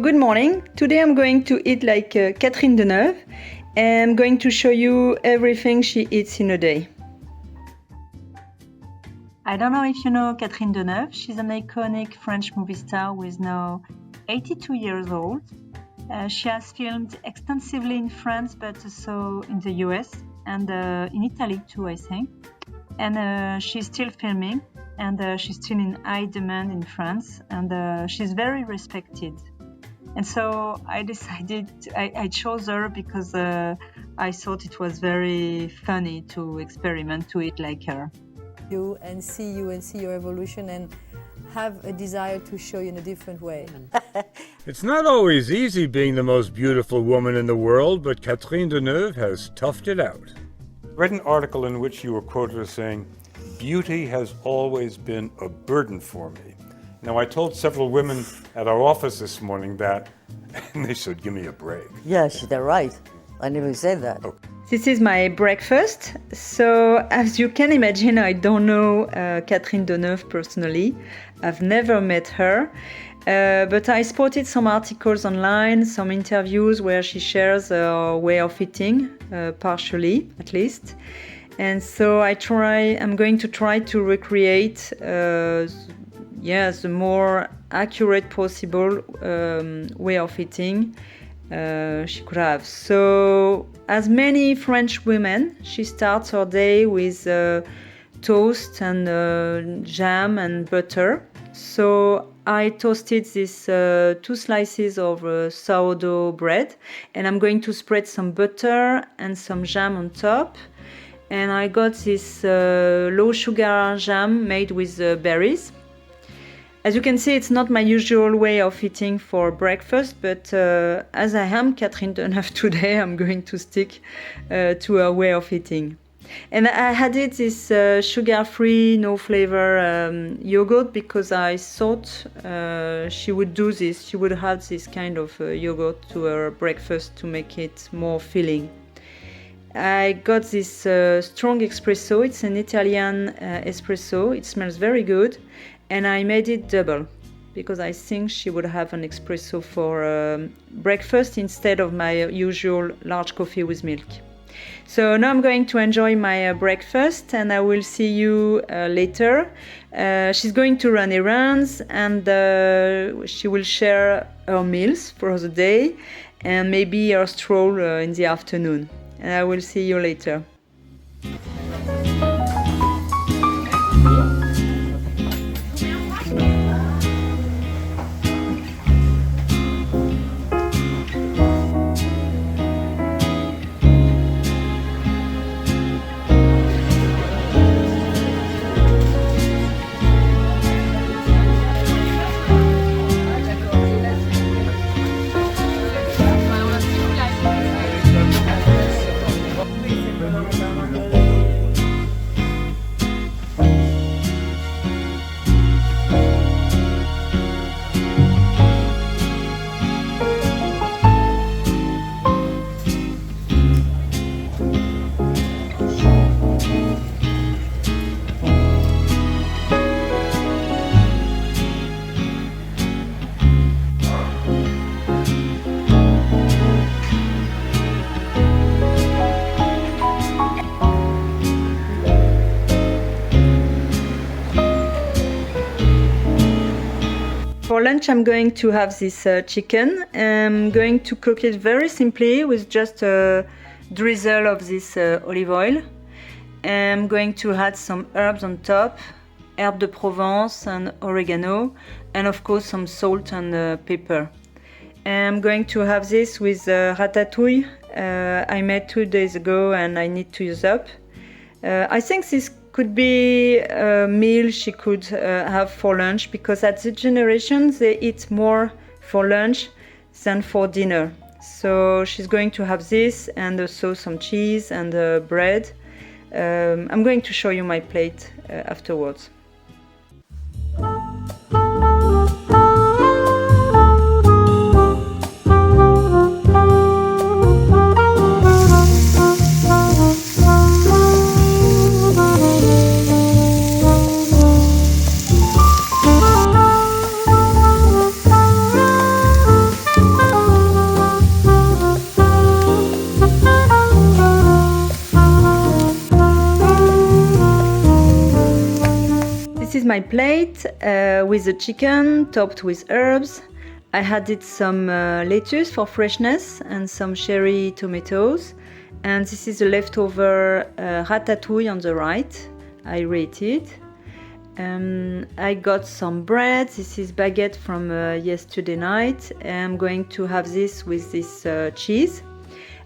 good morning. Today I'm going to eat like Catherine Deneuve, and I'm going to show you everything she eats in a day. I don't know if you know Catherine Deneuve. She's an iconic French movie star who is now 82 years old. She has filmed extensively in France, but also in the US and in Italy too, I think. And she's still filming, and she's still in high demand in France, and she's very respected. And so I decided, I chose her because I thought it was very funny to experiment to eat like her. You and see your evolution and have a desire to show you in a different way. It's not always easy being the most beautiful woman in the world, but Catherine Deneuve has toughed it out. I read an article in which you were quoted as saying, "Beauty has always been a burden for me." Now, I told several women at our office this morning that, and they said, "Give me a break." Yes, they're right. I never said that. Oh. This is my breakfast. So as you can imagine, I don't know Catherine Deneuve personally. I've never met her. But I spotted some articles online, some interviews where she shares her way of eating, partially at least. And so I'm going to try to recreate the more accurate possible way of eating she could have. So, as many French women, she starts her day with toast and jam and butter. So I toasted these 2 slices of sourdough bread, and I'm going to spread some butter and some jam on top. And I got this low sugar jam made with berries. As you can see, it's not my usual way of eating for breakfast, but as I am Catherine Deneuve today, I'm going to stick to her way of eating. And I added this sugar-free, no-flavor yogurt because I thought she would do this. She would add this kind of yogurt to her breakfast to make it more filling. I got this strong espresso. It's an Italian espresso. It smells very good. And I made it double because I think she would have an espresso for breakfast instead of my usual large coffee with milk. So now I'm going to enjoy my breakfast, and I will see you later. She's going to run errands, and she will share her meals for the day and maybe her stroll in the afternoon. And I will see you later. For lunch, I'm going to have this chicken. I'm going to cook it very simply with just a drizzle of this olive oil. I'm going to add some herbs on top, herbe de Provence and oregano, and of course some salt and pepper. I'm going to have this with ratatouille I made 2 days ago and I need to use up. I think this could be a meal she could have for lunch, because at the generation they eat more for lunch than for dinner. So she's going to have this and also some cheese and bread. I'm going to show you my plate afterwards. my plate with the chicken topped with herbs. I added some lettuce for freshness and some cherry tomatoes. And this is the leftover ratatouille on the right. I rate it. I got some bread. This is baguette from yesterday night. I'm going to have this with this cheese.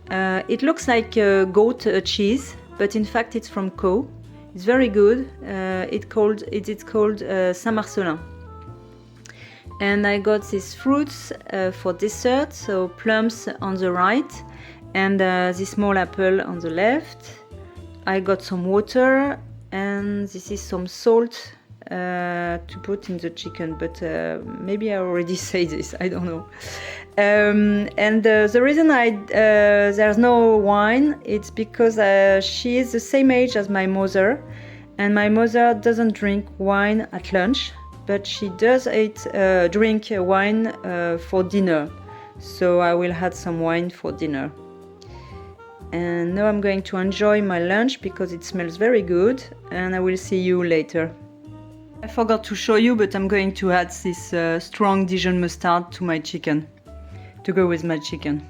It looks like goat cheese, but in fact it's from cow. It's very good. It's called Saint-Marcelin. And I got these fruits for dessert, so plums on the right and this small apple on the left. I got some water and this is some salt to put in the chicken, but maybe I already say this, I don't know. And the reason there's no wine, it's because she is the same age as my mother, and my mother doesn't drink wine at lunch, but she does drink wine for dinner. So I will add some wine for dinner. And now I'm going to enjoy my lunch because it smells very good, and I will see you later. I forgot to show you, but I'm going to add this strong Dijon mustard to my chicken, to go with my chicken.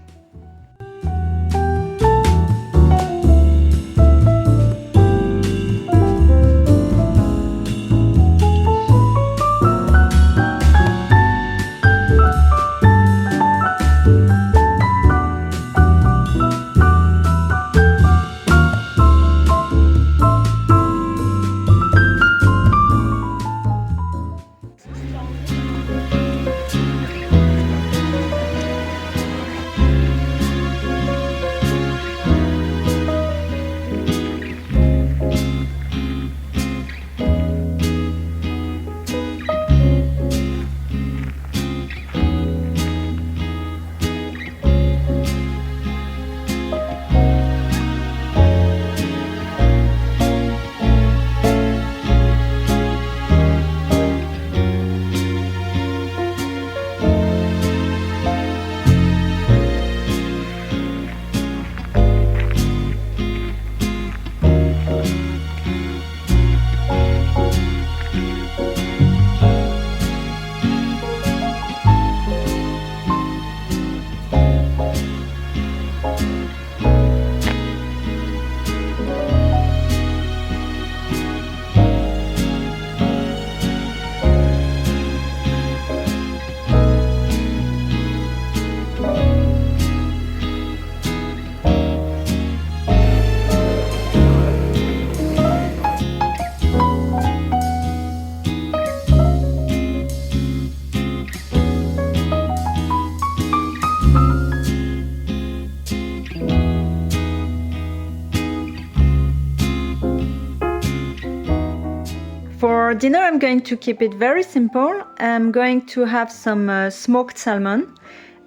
For dinner, I'm going to keep it very simple. I'm going to have some smoked salmon.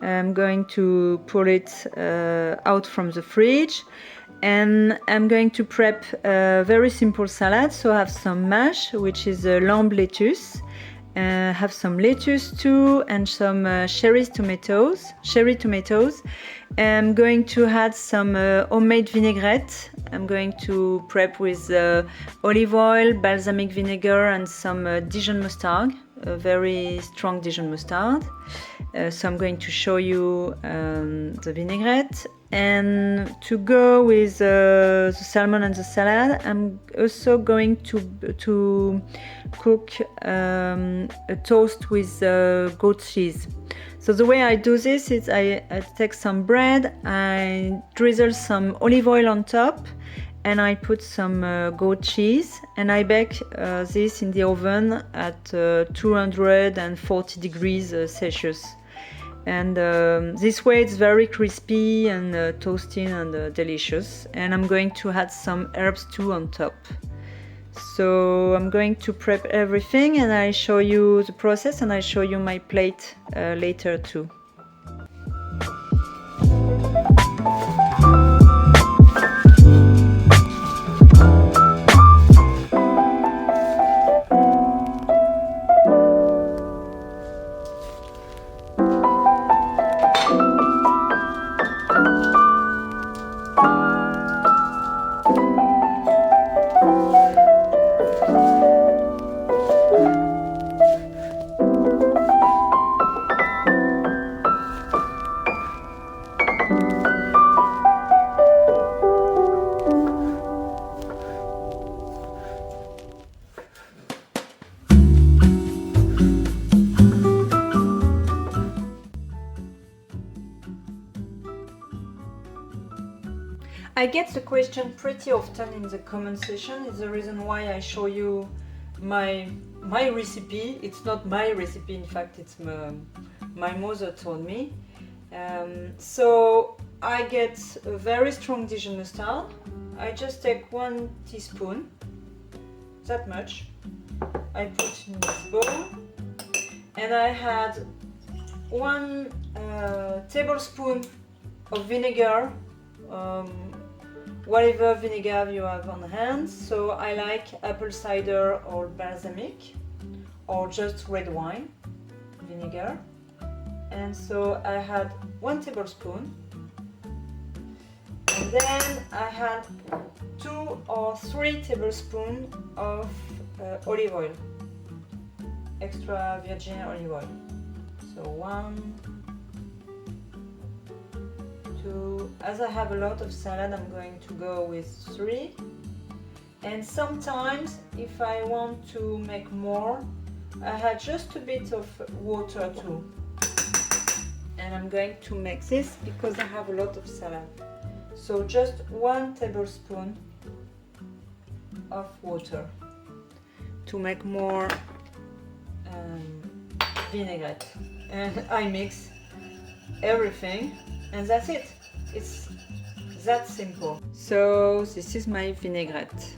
I'm going to pull it out from the fridge, and I'm going to prep a very simple salad. So I have some mash, which is lamb lettuce. Have some lettuce too, and some cherry tomatoes. I'm going to add some homemade vinaigrette. I'm going to prep with olive oil, balsamic vinegar, and some Dijon mustard, a very strong Dijon mustard. So I'm going to show you the vinaigrette. And to go with the salmon and the salad, I'm also going to cook a toast with goat cheese. So the way I do this is I take some bread, I drizzle some olive oil on top, and I put some goat cheese, and I bake this in the oven at 240 degrees Celsius. And this way it's very crispy and toasty and delicious. And I'm going to add some herbs too on top. So I'm going to prep everything, and I show you the process, and I show you my plate later too. I get the question pretty often in the comment section. It's the reason why I show you my recipe. It's not my recipe, in fact, it's my mother told me. So I get a very strong Dijon mustard. I just take 1 teaspoon, that much. I put in this bowl, and I had 1 tablespoon of vinegar, whatever vinegar you have on hand. So I like apple cider or balsamic, or just red wine vinegar. And so I had 1 tablespoon, and then I had 2 or 3 tablespoons of olive oil, extra virgin olive oil. So 1, 2, as I have a lot of salad, I'm going to go with 3. And sometimes if I want to make more, I had just a bit of water too. And I'm going to make this because I have a lot of salad. So just 1 tablespoon of water to make more vinaigrette. And I mix everything, and that's it. It's that simple. So this is my vinaigrette.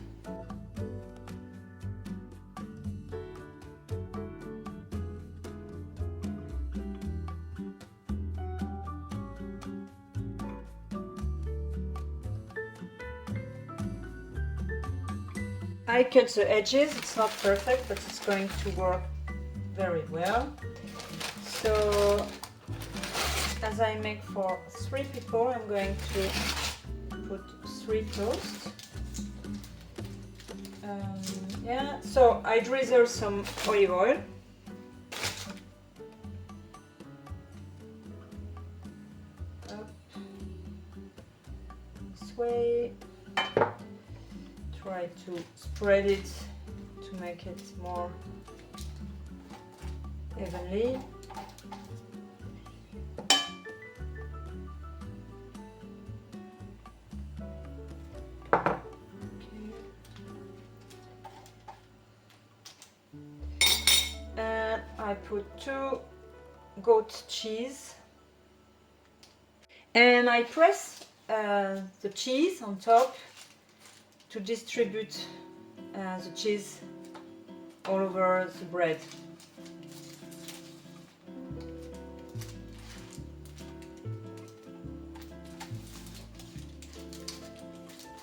I cut the edges. It's not perfect, but it's going to work very well. So as I make for 3 people, I'm going to put 3 toasts. Yeah, so I drizzle some olive oil. Up. This way. Try to spread it to make it more evenly. And I put 2 goat cheese, and I press the cheese on top to distribute the cheese all over the bread.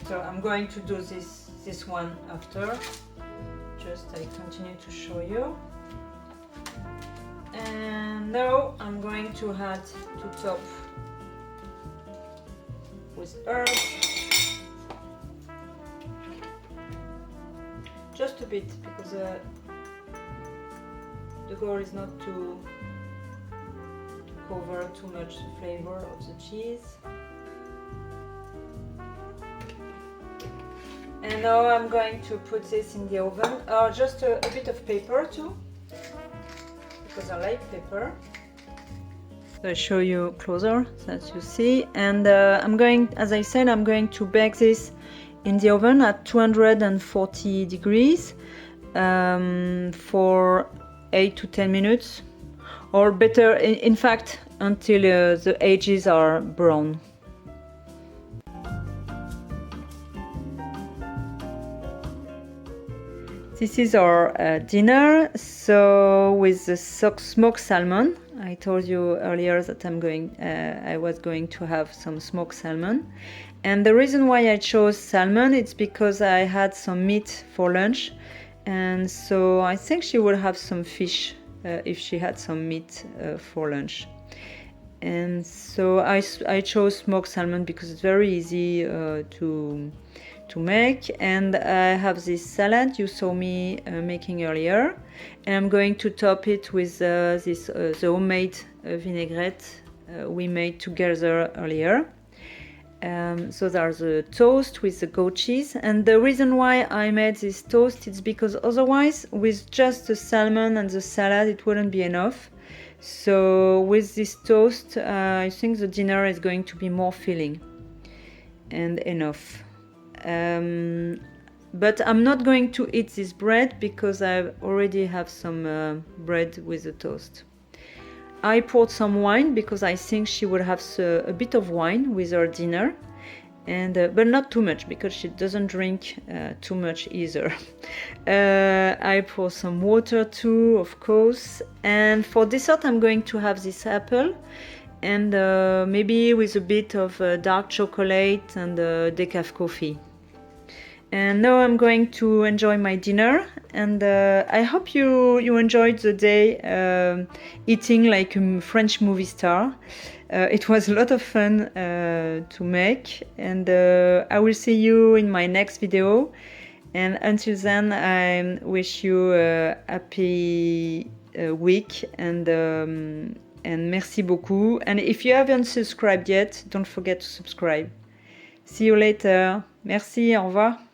So I'm going to do this one after. Just I continue to show you. And now I'm going to add to top with herbs. Just a bit, because the goal is not to cover too much the flavor of the cheese. And now I'm going to put this in the oven. Just a bit of pepper too, because I like pepper. So I show you closer so that you see. And I'm going, as I said, I'm going to bake this in the oven at 240 degrees for 8 to 10 minutes, or better, in fact, until the edges are brown. This is our dinner. So with the smoked salmon, I told you earlier that I was going to have some smoked salmon. And the reason why I chose salmon, it's because I had some meat for lunch, and so I think she would have some fish if she had some meat for lunch. And so I chose smoked salmon because it's very easy to make. And I have this salad you saw me making earlier, and I'm going to top it with the homemade vinaigrette we made together earlier. So there's a toast with the goat cheese, and the reason why I made this toast is because otherwise with just the salmon and the salad it wouldn't be enough. So with this toast I think the dinner is going to be more filling. and enough. But I'm not going to eat this bread because I already have some bread with the toast. I poured some wine because I think she will have a bit of wine with her dinner, and but not too much because she doesn't drink too much either. I pour some water too, of course, and for dessert I'm going to have this apple, and maybe with a bit of dark chocolate and decaf coffee. And now I'm going to enjoy my dinner, and I hope you enjoyed the day eating like a French movie star. It was a lot of fun to make, and I will see you in my next video. And until then, I wish you a happy week, and merci beaucoup. And if you haven't subscribed yet, don't forget to subscribe. See you later. Merci, au revoir.